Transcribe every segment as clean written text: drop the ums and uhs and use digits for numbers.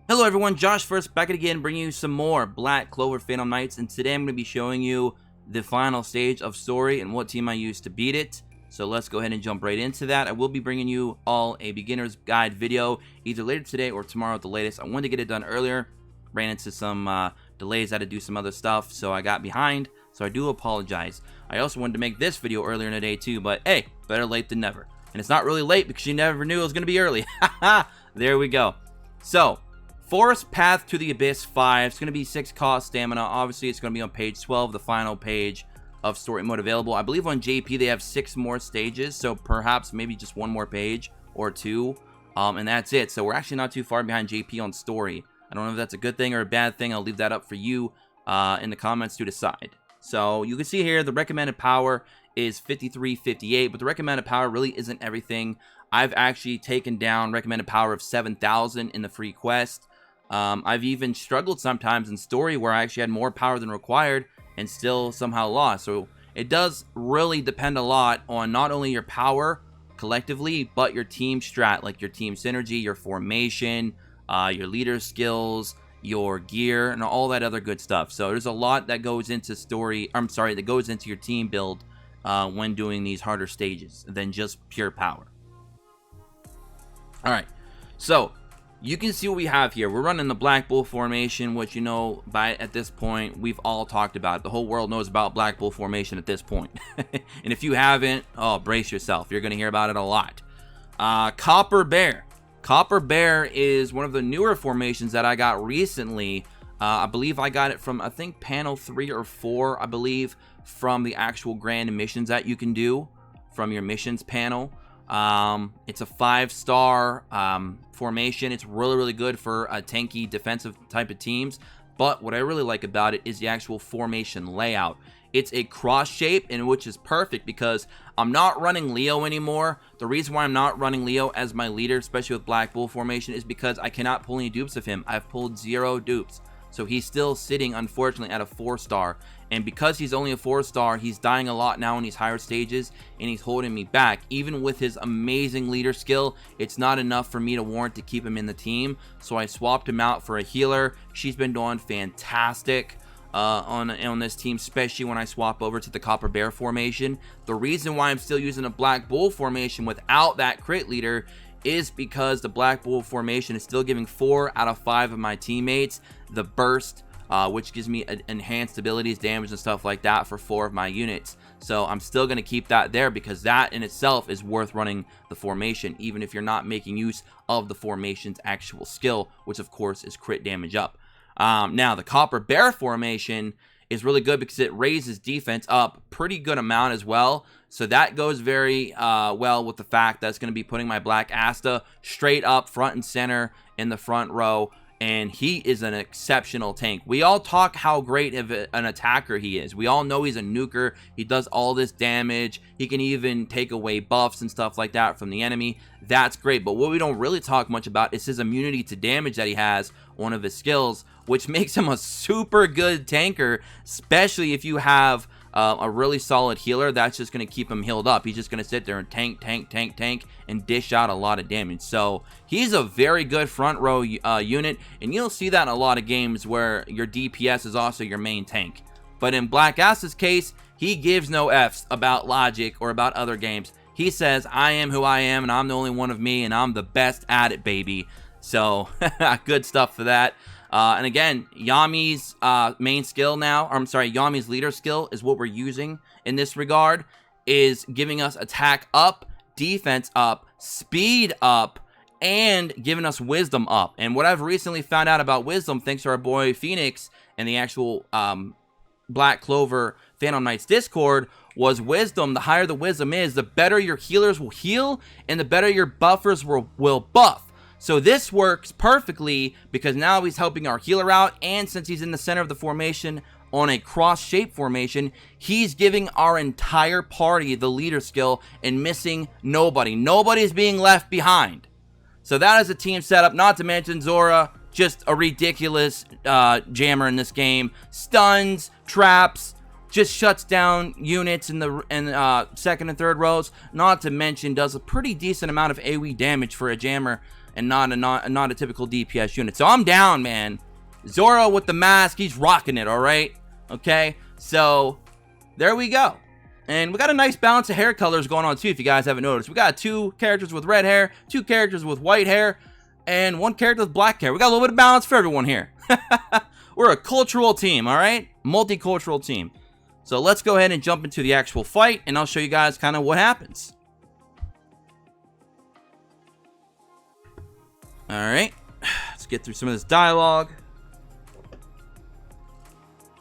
Hello everyone, Josh first back again, bringing you some more Black Clover Phantom Knights, and today I'm going to be showing you the final stage of story and what team I used to beat it. So let's go ahead and jump right into that. I will be bringing you all a beginner's guide video, either later today or tomorrow at the latest. I wanted to get it done earlier, ran into some delays, had to do some other stuff, so I got behind, so I do apologize. I also wanted to make this video earlier in the day too, but hey, better late than never. And it's not really late because you never knew it was going to be early. Haha, there we go. So, Forest Path to the Abyss 5. It's going to be 6 cost stamina. Obviously, it's going to be on page 12, the final page of story mode available. I believe on JP they have 6 more stages, so perhaps maybe just 1 more page or 2, and that's it. So we're actually not too far behind JP on story. I don't know if that's a good thing or a bad thing. I'll leave that up for you in the comments to decide. So you can see here the recommended power is 5358, but the recommended power really isn't everything. I've actually taken down recommended power of 7,000 in the free quest. I've even struggled sometimes in story where I actually had more power than required and still somehow lost. So it does really depend a lot on not only your power collectively, but your team strat, like your team synergy, your formation, your leader skills, your gear, and all that other good stuff. So there's a lot that goes into that goes into your team build when doing these harder stages than just pure power. Alright, so you can see what we have here. We're running the Black Bull formation, which, you know, at this point, we've all talked about. The whole world knows about Black Bull formation at this point. And if you haven't, oh, brace yourself. You're going to hear about it a lot. Copper Bear. Copper Bear is one of the newer formations that I got recently. I believe I got it from, I think, panel 3 or 4, I believe, from the actual grand missions that you can do from your missions panel. It's a 5-star formation. It's really good for a tanky defensive type of teams, but what I really like about it is the actual formation layout. It's a cross shape, and which is perfect because I'm not running Leo anymore. The reason why I'm not running Leo as my leader, especially with Black Bull formation, is because I cannot pull any dupes of him. I've pulled 0 dupes. So he's still sitting, unfortunately, at a 4-star. And because he's only a 4-star, he's dying a lot now in these higher stages, and he's holding me back. Even with his amazing leader skill, it's not enough for me to warrant to keep him in the team. So I swapped him out for a healer. She's been doing fantastic on this team, especially when I swap over to the Copper Bear formation. The reason why I'm still using a Black Bull formation without that crit leader is because the Black Bull formation is still giving 4 out of 5 of my teammates the burst, which gives me enhanced abilities, damage, and stuff like that for 4 of my units. So I'm still going to keep that there because that in itself is worth running the formation, even if you're not making use of the formation's actual skill, which of course is crit damage up. Now the Copper Bear formation is really good because it raises defense up pretty good amount as well. So that goes very well with the fact that it's going to be putting my Black Asta straight up front and center in the front row. And he is an exceptional tank. We all talk how great of an attacker he is. We all know he's a nuker. He does all this damage. He can even take away buffs and stuff like that from the enemy. That's great. But what we don't really talk much about is his immunity to damage that he has, one of his skills, which makes him a super good tanker, especially if you have a really solid healer. That's just going to keep him healed up. He's just going to sit there and tank, and dish out a lot of damage. So he's a very good front row unit, and you'll see that in a lot of games where your DPS is also your main tank. But in Black Asta's case, he gives no F's about logic or about other games. He says, I am who I am, and I'm the only one of me, and I'm the best at it, baby. So, good stuff for that. And again, Yami's main skill now, Yami's leader skill is what we're using in this regard, is giving us attack up, defense up, speed up, and giving us wisdom up. And what I've recently found out about wisdom, thanks to our boy Phoenix and the actual Black Clover Phantom Knights Discord, was wisdom. The higher the wisdom is, the better your healers will heal, and the better your buffers will buff. So this works perfectly because now he's helping our healer out, and since he's in the center of the formation on a cross-shape formation, he's giving our entire party the leader skill and missing nobody. Nobody's being left behind. So that is a team setup, not to mention Zora, just a ridiculous jammer in this game. Stuns, traps, just shuts down units in the second and third rows, not to mention does a pretty decent amount of AoE damage for a jammer. and not a typical DPS unit. So I'm down, man. Zoro with the mask, he's rocking it, all right? Okay, so there we go. And we got a nice balance of hair colors going on too, if you guys haven't noticed. We got 2 characters with red hair, 2 characters with white hair, and 1 character with black hair. We got a little bit of balance for everyone here. We're a cultural team, all right? Multicultural team. So let's go ahead and jump into the actual fight, and I'll show you guys kind of what happens. All right, let's get through some of this dialogue.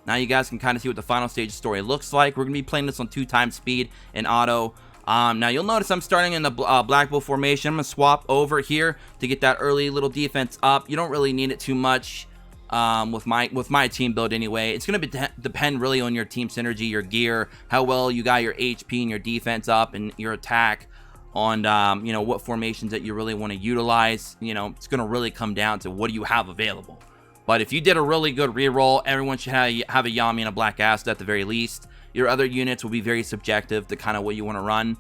Now you guys can kind of see what the final stage story looks like. We're going to be playing this on 2x speed and auto. Now you'll notice I'm starting in the Black Bull formation. I'm going to swap over here to get that early little defense up. You don't really need it too much with my team build anyway. It's going to depend really on your team synergy, your gear, how well you got your HP and your defense up, and your attack on, you know, what formations that you really want to utilize. You know, it's going to really come down to what do you have available. But if you did a really good reroll, everyone should have a Yami and a Black Acid at the very least. Your other units will be very subjective to kind of what you want to run.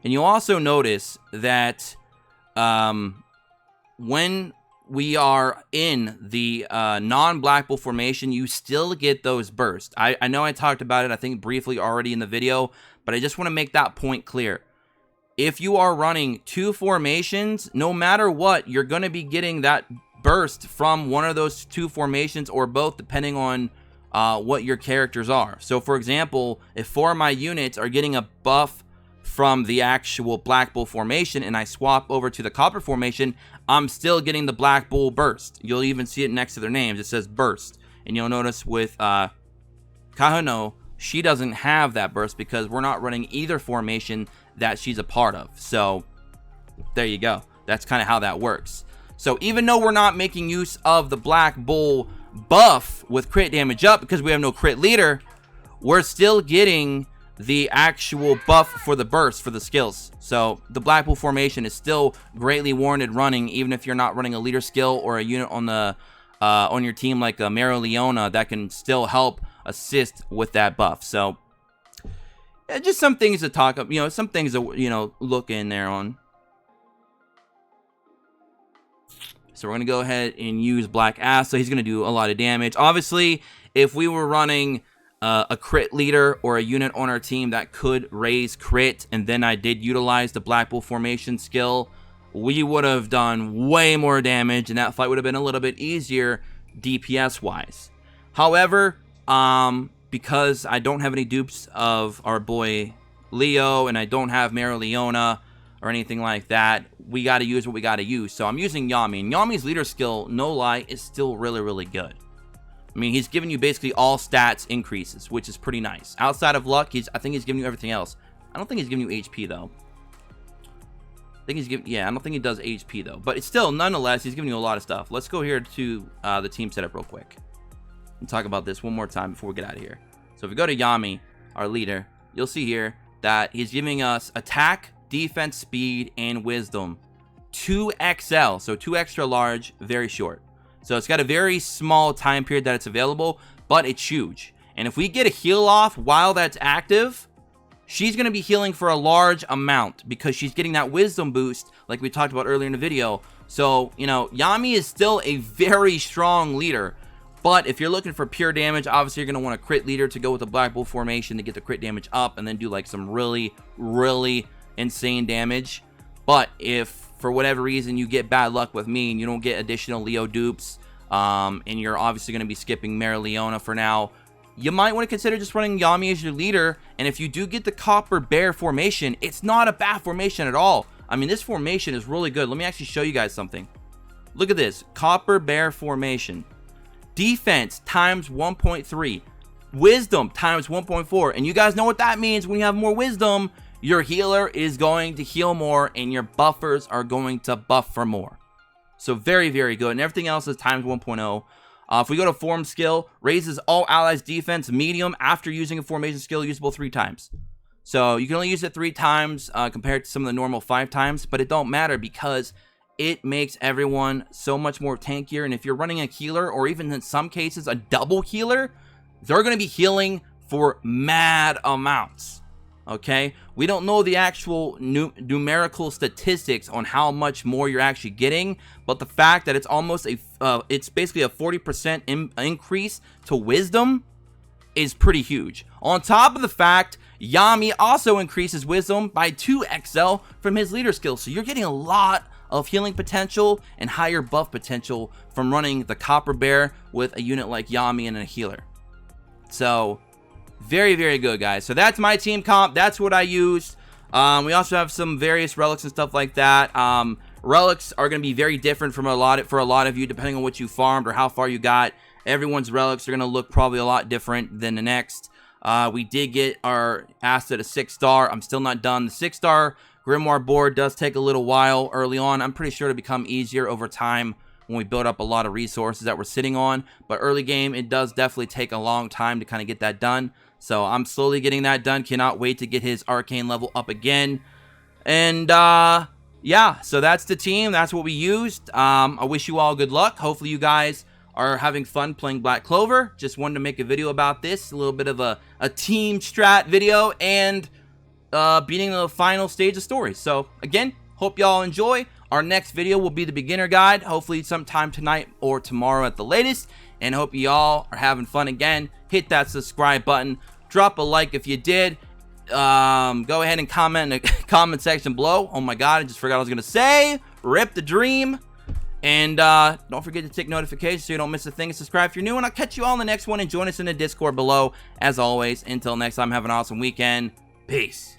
And you'll also notice that when we are in the non-Black Bull formation, you still get those bursts. I know I talked about it, I think, briefly already in the video, but I just want to make that point clear. If you are running 2 formations, no matter what, you're going to be getting that burst from one of those 2 formations or both, depending on what your characters are. So, for example, if 4 of my units are getting a buff from the actual Black Bull formation and I swap over to the Copper formation, I'm still getting the Black Bull burst. You'll even see it next to their names. It says burst. And you'll notice with Kahano, she doesn't have that burst because we're not running either formation that she's a part of. So there you go. That's kind of how that works. So even though we're not making use of the Black Bull buff with crit damage up because we have no crit leader, we're still getting the actual buff for the burst for the skills. So the Black Bull formation is still greatly warranted running, even if you're not running a leader skill or a unit on the on your team like a Mero Leona that can still help assist with that buff. So yeah, just some things to talk up, you know, some things to, you know, look in there on. So we're going to go ahead and use Black Ass. So he's going to do a lot of damage. Obviously, if we were running a crit leader or a unit on our team that could raise crit, and then I did utilize the Black Bull formation skill, we would have done way more damage, and that fight would have been a little bit easier DPS wise. However, because I don't have any dupes of our boy Leo, and I don't have Mero Leona or anything like that, we got to use what we got to use. So I'm using Yami, and Yami's leader skill, no lie, is still really, really good. I mean, he's giving you basically all stats increases, which is pretty nice. Outside of luck, I think he's giving you everything else. I don't think he's giving you HP, though. I think he's giving, yeah, I don't think he does HP, though. But it's still, nonetheless, he's giving you a lot of stuff. Let's go here to the team setup real quick and talk about this one more time before we get out of here. So if we go to Yami, our leader, you'll see here that he's giving us attack, defense, speed, and wisdom. 2XL, so 2 extra large, very short. So it's got a very small time period that it's available, but it's huge. And if we get a heal off while that's active, she's going to be healing for a large amount because she's getting that wisdom boost like we talked about earlier in the video. So, you know, Yami is still a very strong leader. But if you're looking for pure damage, obviously you're going to want a crit leader to go with the Black Bull formation to get the crit damage up and then do like some really, really insane damage. But if for whatever reason you get bad luck with me and you don't get additional Leo dupes, and you're obviously going to be skipping Mero Leona for now, you might want to consider just running Yami as your leader. And if you do get the Copper Bear formation, it's not a bad formation at all. I mean, this formation is really good. Let me actually show you guys something. Look at this. Copper Bear formation. Defense times 1.3. Wisdom times 1.4. And you guys know what that means. When you have more wisdom, your healer is going to heal more and your buffers are going to buff for more. So very, very good. And everything else is times 1.0. If we go to form skill, raises all allies defense medium after using a formation skill usable 3 times. So you can only use it 3 times compared to some of the normal 5 times, but it don't matter because it makes everyone so much more tankier. And if you're running a healer, or even in some cases a double healer, they're going to be healing for mad amounts. Okay, we don't know the actual numerical statistics on how much more you're actually getting, but the fact that it's almost it's basically a 40% increase to wisdom is pretty huge. On top of the fact, Yami also increases wisdom by 2xl from his leader skill, so you're getting a lot of healing potential and higher buff potential from running the Copper Bear with a unit like Yami and a healer. So very, very good, guys. So that's my team comp. That's what I used. We also have some various relics and stuff like that. Relics are going to be very different from for a lot of you, depending on what you farmed or how far you got. Everyone's relics are going to look probably a lot different than the next. We did get our asset a 6-star. I'm still not done. The 6-star Grimoire board does take a little while early on. I'm pretty sure it'll become easier over time when we build up a lot of resources that we're sitting on. But early game, it does definitely take a long time to kind of get that done. So I'm slowly getting that done. Cannot wait to get his arcane level up again. And yeah, so that's the team. That's what we used. I wish you all good luck. Hopefully you guys are having fun playing Black Clover. Just wanted to make a video about this. A little bit of a team strat video and beating the final stage of story. So again, hope y'all enjoy. Our next video will be the beginner guide, hopefully sometime tonight or tomorrow at the latest. And hope y'all are having fun again. Hit that subscribe button. Drop a like if you did. Go ahead and comment in the comment section below. Oh my god, I just forgot what I was going to say. Rip the dream. And don't forget to tick notifications so you don't miss a thing. And subscribe if you're new. And I'll catch you all in the next one. And join us in the Discord below. As always, until next time, have an awesome weekend. Peace.